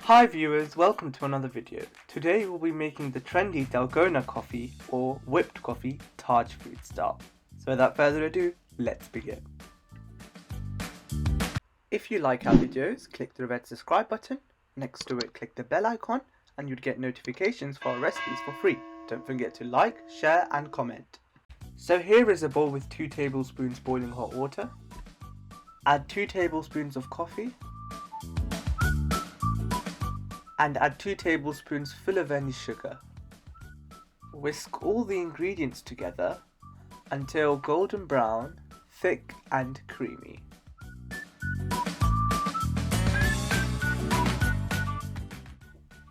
Hi viewers, welcome to another video. Today we'll be making the trendy Dalgona coffee or whipped coffee Taj Food Style. So without further ado, let's begin. If you like our videos, click the red subscribe button. Next to it, click the bell icon and you'd get notifications for our recipes for free. Don't forget to like, share and comment. So here is a bowl with 2 tablespoons boiling hot water. Add 2 tablespoons of coffee. And add 2 tablespoons full of any sugar. Whisk all the ingredients together until golden brown, thick and creamy.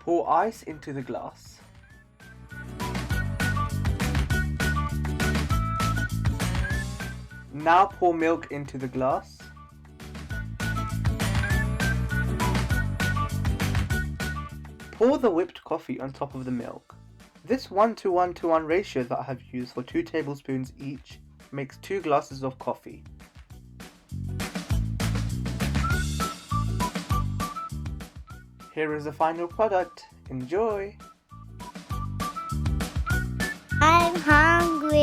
Pour ice into the glass. Now pour milk into the glass. Pour the whipped coffee on top of the milk. This 1:1:1 ratio that I have used for 2 tablespoons each makes 2 glasses of coffee. Here is the final product. Enjoy! I'm hungry.